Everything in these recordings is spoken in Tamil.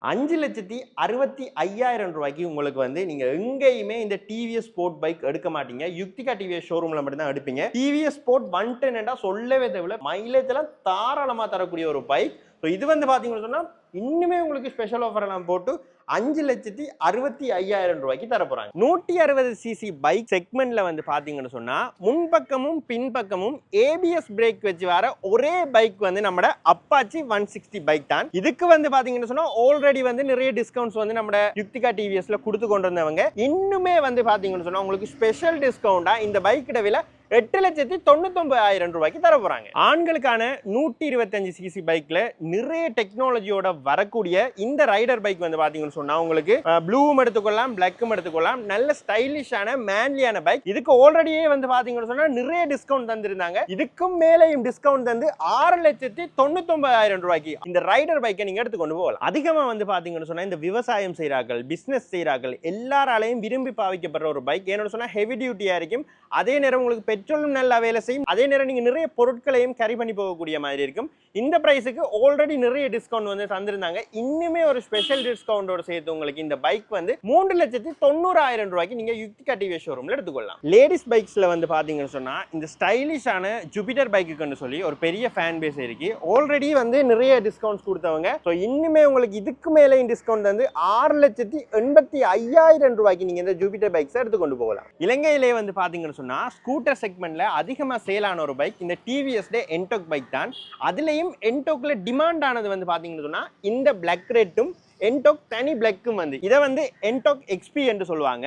5,65,000 உங்களுக்கு வந்து நீங்க எங்கேயுமே இந்த டிவிஎஸ் ஸ்போர்ட் பைக் எடுக்க மாட்டீங்க. யுக்திகா டிவிஎஸ் ஷோரூம்ல மட்டும் தான் எடுப்பீங்க. டிவிஎஸ் ஸ்போர்ட் 110 சொல்லவே தேவையில்ல. மைலேஜ் எல்லாம் தாராளமா தரக்கூடிய ஒரு பைக். இது வந்து பாத்தீங்கன்னு சொன்னா இன்னுமே உங்களுக்கு ஸ்பெஷல் ஆஃபர் எல்லாம் போட்டு 5,65,000 தர போறாங்க. 160 சிசி பைக் செக்மெண்ட்ல வந்து பாத்தீங்கன்னு சொன்னா முன்பக்கமும் பின்பக்கமும் ஏபிஎஸ் பிரேக் வச்சு வர ஒரே பைக் வந்து நம்ம அப்பாச்சி 160 பைக் தான். இதுக்கு வந்து பாத்தீங்கன்னு சொன்னா ஆல்ரெடி வந்து நிறைய டிஸ்கவுண்ட்ஸ் வந்து நம்ம யுக்திகா டிவிஎஸ்ல கொடுத்து கொண்டு வந்தவங்க இன்னுமே வந்து பாத்தீங்கன்னு சொன்னா உங்களுக்கு ஸ்பெஷல் டிஸ்கவுண்டா இந்த பைக்கோட விலை 8,99,000 தர போறாங்க. ஆண்களுக்கான 125 சிசி பைக்ல நிறைய டெக்னாலஜியோட வரக்கூடிய இந்த ரைடர் பைக் வந்து பாத்தீங்கன்னு சொன்னா உங்களுக்கு ப்ளூவும் எடுத்துக்கொள்ளலாம், பிளாக்கும் எடுத்துக்கொள்ளலாம். நல்ல ஸ்டைலிஷான மேன்லியான பைக். இதுக்கு ஆல்ரெடியே வந்து பாத்தீங்கன்னு சொன்னா நிறைய டிஸ்கவுண்ட் தந்திருந்தாங்க. இதுக்கும் மேலேயும் டிஸ்கவுண்ட் தந்து 6,99,000 இந்த ரைடர் பைக்கை நீங்க எடுத்துக்கொண்டு போகலாம். அதிகமா வந்து பாத்தீங்கன்னு சொன்னா இந்த விவசாயம் செய்யறார்கள், பிசினஸ் செய்யறார்கள் எல்லாராலையும் விரும்பி பாவிக்கப்படுற ஒரு பைக். ஏன்னு சொன்னா ஹெவி டியூட்டியா இருக்கும். அதே நேரம் உங்களுக்கு பெட்ரோலும் நல்லா வேலை செய்யும். அதே நேரம் நீங்க நிறைய பொருட்களையும் கேரி பண்ணி போகக்கூடிய மாதிரி இருக்கும். இந்த பிரைஸுக்கு ஆல்ரெடி நிறைய டிஸ்கவுண்ட் வந்து தந்திருந்தாங்க. இன்னுமே ஒரு ஸ்பெஷல் டிஸ்கவுண்டோட சேர்த்து உங்களுக்கு இந்த பைக் வந்து 3,90,000 நீங்க யுக்திகா டிவிஎஸ் ஷோரூம்ல எடுத்துக்கொள்ளலாம். லேடிஸ் பைக்ஸ்ல வந்து பாத்தீங்கன்னு சொன்னா இந்த ஸ்டைலிஷான ஜூபிட்டர் பைக்குன்னு சொல்லி ஒரு பெரிய ஃபேன் பேஸ் இருக்கு. ஆல்ரெடி வந்து நிறைய டிஸ்கவுண்ட்ஸ் கொடுத்தவங்க. இன்னுமே உங்களுக்கு இதுக்கு மேலேயும் டிஸ்கவுண்ட் வந்து 6,85,000 நீங்க இந்த ஜூபிட்டர் பைக்ஸ் எடுத்துக்கொண்டு போகலாம். இலங்கையிலே வந்து பாத்தீங்கன்னு சொன்னா ஸ்கூட்டர் செக்மெண்ட்ல அதிகமா சேலான ஒரு பைக் இந்த டிவிஎஸ் என்டோக் பைக் தான். அதுலயும் என்டோக்ல டிமாண்ட் ஆனது வந்து பாத்தீங்கன்னு சொன்னா இந்த பிளாக் ரெட்டும் என்டோக் தனி பிளாக்கும் வந்து இதை வந்து என்டோக் எக்ஸ்பி என்று சொல்லுவாங்க.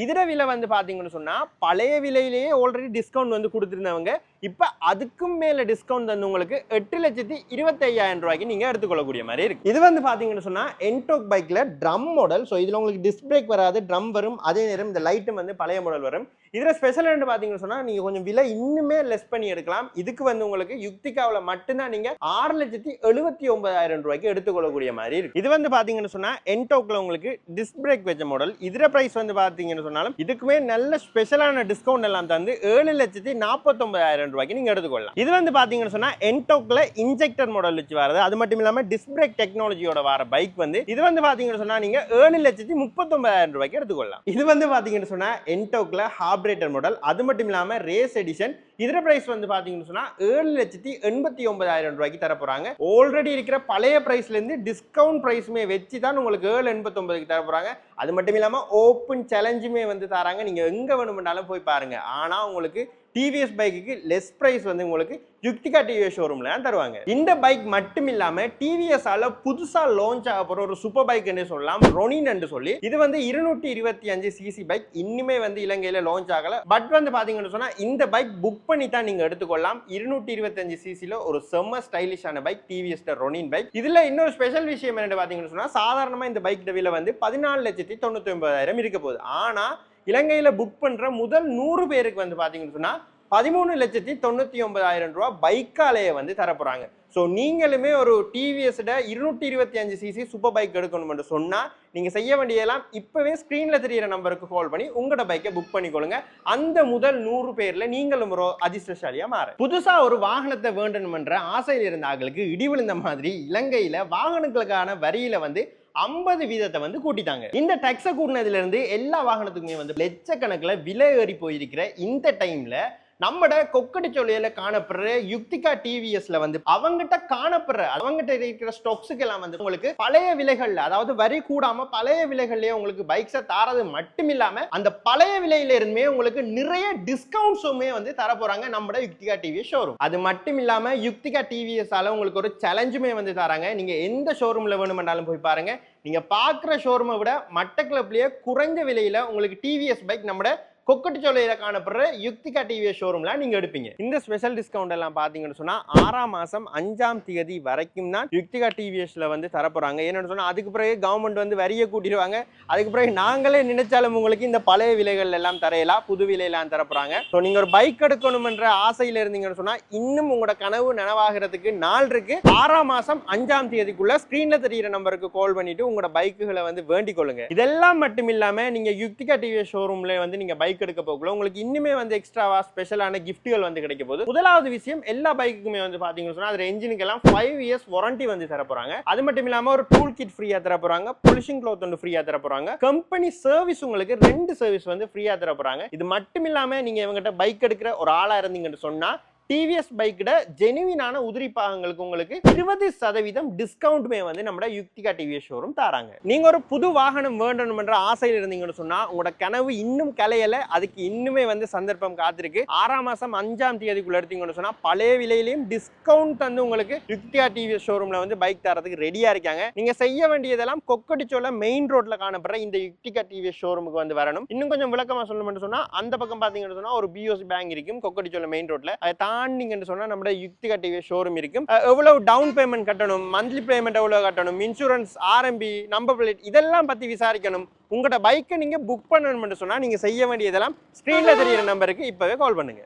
இதர விலை வந்து பாத்தீங்கன்னு சொன்னா பழைய விலையிலேயே ஆல்ரெடி டிஸ்கவுண்ட் வந்து கொடுத்திருந்தவங்க இப்ப அதுக்கும் மேல டிஸ்கவுண்ட் வந்து உங்களுக்கு 8,25,000 நீங்க எடுத்துக்கொள்ளக்கூடிய மாதிரி இருக்கு. இது வந்து பாத்தீங்கன்னு சொன்னா என்டோக் பைக்ல ட்ரம் மாடல். இதுல உங்களுக்கு டிஸ்க் பிரேக் வராது, ட்ரம் வரும். அதே நேரம் இந்த லைட்டும் வந்து பழைய மாடல் வரும். இதுல ஸ்பெஷல் என்ன பாத்தீங்கன்னு சொன்னா நீங்க கொஞ்சம் விலை இன்னுமே லெஸ் பண்ணி எடுக்கலாம். இதுக்கு வந்து உங்களுக்கு யுக்திகாவில மட்டும்தான் நீங்க 6,79,000 எடுத்துக்கொள்ளக்கூடிய மாதிரி இருக்கு. இது வந்து பாத்தீங்கன்னு சொன்னா என்டோக்ல உங்களுக்கு டிஸ்க் பிரேக் வச்ச மாடல். இதர பிரைஸ் வந்து பாத்தீங்கன்னு சொன்னாலும் இதுக்குமே நல்ல ஸ்பெஷலான டிஸ்கவுண்ட் எல்லாம் தந்து 7,49,000 நீங்க எடுத்துக்கொள்ளலாம். இது வந்து பாத்தீங்கன்னு சொன்னா என்டோக்ல இன்ஜெக்டர் மாடல் வச்சு வரது. அது மட்டும் இல்லாம டிஸ்க் பிரேக் டெக்னாலஜியோட வர பைக் வந்து இது வந்து பாத்தீங்கன்னு சொன்னா நீங்க 7,39,000 எடுத்துக்கொள்ளலாம். இது வந்து பாத்தீங்கன்னு சொன்னா என்டோக்ல ஹார்பரேட்டர் மாடல். அது மட்டும் இல்லாம ரேஸ் எடிஷன். இதர பிரைஸ் வந்து பாத்தீங்கன்னு சொன்னா 7,89,000 தர போறாங்க. ஆல்ரெடி இருக்கிற பழைய பிரைஸ்ல இருந்து டிஸ்கவுண்ட் பிரைஸ்மே வச்சு தான் உங்களுக்கு 7,89 தர போறாங்க. அது மட்டும் இல்லாம ஓப்பன் சேலஞ்சுமே வந்து தராங்க. நீங்க எங்க வேணும்னாலும் போய் பாருங்க. ஆனா உங்களுக்கு டிவிஎஸ் பைக்கு லெஸ் பிரைஸ் வந்து உங்களுக்கு யுக்திகா டிவிஎஸ் ஷோரூம்ல தான் தருவாங்க. இந்த பைக் மட்டும் இல்லாம டிவிஎஸ் ஆல புதுசா லான்ச் ஆக போற ஒரு சூப்பர் பைக் என்று சொல்லலாம், ரொனின் என்று சொல்லி. இது வந்து 225 சிசி பைக். இன்னுமே வந்து இலங்கையில லான்ச் ஆகல. பட் வந்து பாத்தீங்கன்னு சொன்னா இந்த பைக் புக் பண்ணி தான் நீங்க எடுத்துக்கொள்ளலாம். 225 சிசில ஒரு செம்ம ஸ்டைலிஷான பைக் டிவிஎஸ் ரொனின் பைக். இதுல இன்னொரு ஸ்பெஷல் விஷயம் என்ன பாத்தீங்கன்னு சொன்னா சாதாரணமா இந்த பைக் விலை வந்து 14,99,000 இருக்க போகுது. ஆனா இலங்கையில புக் பண்ற முதல் 100 பேருக்கு வந்து பாத்தீங்கன்னு சொன்னா 13,99,000 பைக்காலேயே வந்து தரப்போறாங்க. நீங்களுமே ஒரு டிவிஎஸ் 225 சிசி சூப்பர் பைக் எடுக்கணும்னு சொன்னா நீங்க செய்ய வேண்டியதெல்லாம் இப்பவே ஸ்கிரீன்ல தெரியிற நம்பருக்கு கால் பண்ணி உங்களோட பைக்கை புக் பண்ணிக்கொள்ளுங்க. அந்த முதல் 100 பேர்ல நீங்களும் ஒரு அதிர்ஷ்டசாலியா மாற. புதுசா ஒரு வாகனத்தை வேண்டணும்ன்ற ஆசையில் இருந்த ஆட்களுக்கு இடி விழுந்த மாதிரி இலங்கையில வாகனங்களுக்கான வரியில வந்து 50% வந்து கூட்டிட்டாங்க. இந்த டாக்ஸை கூட்டினதுல இருந்து எல்லா வாகனத்துக்குமே வந்து லட்சக்கணக்கில் விலை ஏறி போயிருக்கிற இந்த டைம்ல நம்மட கொக்கட்டிச்சோலையில காணப்படுற யுக்திகா டிவிஎஸ்ல வந்து அவங்ககிட்ட இருக்கிற ஸ்டாக்ஸுக்கு எல்லாம் வந்து உங்களுக்கு பழைய விலைகள்ல, அதாவது வரி கூடாம பழைய விலைகள்லயே உங்களுக்கு பைக்ஸை தாரது மட்டும் இல்லாம அந்த பழைய விலையில இருந்துமே உங்களுக்கு நிறைய டிஸ்கவுண்ட்ஸுமே வந்து தர போறாங்க நம்மட யுக்திகா டிவிஎஸ் ஷோரூம். அது மட்டும் இல்லாம யுக்திகா டிவிஎஸ் ஆல உங்களுக்கு ஒரு சேலஞ்சுமே வந்து தராங்க. நீங்க எந்த ஷோரூம்ல வேணுமென்றாலும் போய் பாருங்க. நீங்க பாக்குற ஷோரூமை விட மட்டக்களப்பிலேயே குறைஞ்ச விலையில உங்களுக்கு டிவிஎஸ் பைக் நம்மட கொக்கட்டிச்சோலையில காணப்படுற யுக்திகா டிவிஎஸ் ஷோரூம்ல நீங்க எடுப்பீங்க. இந்த ஸ்பெஷல் டிஸ்கவுண்ட் எல்லாம் பாத்தீங்கன்னு சொன்னா 6ஆம் மாசம் 5ஆம் தேதி வரைக்கும் தான் யுக்திகா டிவிஎஸ்ல வந்து தரப்போறாங்க. என்னன்னு சொன்னா அதுக்கு பிறகு கவர்மெண்ட் வந்து வரியை கூட்டிடுவாங்க. அதுக்கு பிறகு நாங்களே நினைச்சாலும் உங்களுக்கு இந்த பழைய விலைகள் எல்லாம் தரையலாம், புது விலையெல்லாம் தரப்போறாங்க. நீங்க ஒரு பைக் எடுக்கணும்ன்ற ஆசையில இருந்தீங்கன்னு சொன்னா இன்னும் உங்களோட கனவு நனவாகிறதுக்கு நாள் இருக்கு. 6ஆம் மாசம் 5ஆம் தேதிக்குள்ள ஸ்கிரீன்ல தெரியிற நம்பருக்கு கால் பண்ணிட்டு உங்களோட பைக்குகளை வந்து வேண்டிக் கொள்ளுங்க. இதெல்லாம் மட்டும் இல்லாம நீங்க யுக்திகா டிவிஎஸ் ஷோரூம்ல வந்து நீங்க பைக் பைக் எடுக்க போகல உங்களுக்கு இன்னுமே வந்து எக்ஸ்ட்ராவா ஸ்பெஷலான கிஃப்ட்கள் வந்து கிடைக்க போகுது. முதலாவது விஷயம் எல்லா பைக்குக்குமே வந்து பாத்தீங்கன்னு சொன்னா அது என்ஜினுக்கு எல்லாம் 5 இயர்ஸ் வாரண்டி வந்து தர போறாங்க. அது மட்டும் இல்லாம ஒரு டூல் கிட் ஃப்ரீயா தர போறாங்க, பொலிஷிங் க்ளாத் வந்து ஃப்ரீயா தர போறாங்க, கம்பெனி சர்வீஸ் உங்களுக்கு 2 சர்வீஸ் வந்து ஃப்ரீயா தர போறாங்க. இது மட்டும் இல்லாம நீங்க இவங்ககிட்ட பைக் எடுக்கிற ஒரு ஆளா இருந்தீங்கன்னு சொன்னா டிவிஎஸ் பைக்கிட ஜெனுவினான உதிரி பாகங்களுக்கு உங்களுக்கு 20% டிஸ்கவுண்ட்மே வந்து நம்ம யுக்திகா டிவிஎஸ் ஷோரூம் தராங்க. நீங்க ஒரு புது வாகனம் வேண்டணும் என்ற ஆசையில் இருந்தீங்கன்னு சொன்னா உங்களோட கனவு இன்னும் கலையல, அதுக்கு இன்னுமே வந்து சந்தர்ப்பம் காத்திருக்கு. 6ஆம் மாசம் 5ஆம் தேதிக்குள்ள எடுத்தீங்கன்னு சொன்னா பழைய விலையிலையும் டிஸ்கவுண்ட் வந்து உங்களுக்கு யுக்திகா டிவிஎஸ் ஷோரூம்ல வந்து பைக் தரதுக்கு ரெடியா இருக்காங்க. நீங்க செய்ய வேண்டியதெல்லாம் கொக்கடிச்சோல மெயின் ரோட்ல காணப்படுற இந்த யுக்திகா டிவிஎஸ் ஷோரூமுக்கு வந்து வரணும். இன்னும் கொஞ்சம் விளக்கமா சொல்லணும்னு சொன்னா அந்த பக்கம் பாத்தீங்கன்னு சொன்னா ஒரு பிஓசி பேங்க் இருக்கும் கொக்கடிச்சோல மெயின் ரோட்ல. தாண்டிங்கன்னு சொன்னா நம்ம யுக்திகா டிவிஎஸ் ஷோரூம் இருக்கும். எவ்வளவு டவுன் பேமெண்ட் கட்டணும், மந்த்லி பேமெண்ட் எவ்வளவு கட்டணும், இன்சூரன்ஸ், ஆர்எம்பி, நம்பர் பிளேட் இதெல்லாம் பத்தி விசாரிக்கணும். உங்களோட பைக்கை நீங்க புக் பண்ணணும்னு சொன்னா நீங்க செய்ய வேண்டியதெல்லாம் ஸ்கிரீன்ல தெரியுற நம்பருக்கு இப்பவே கால் பண்ணுங்க.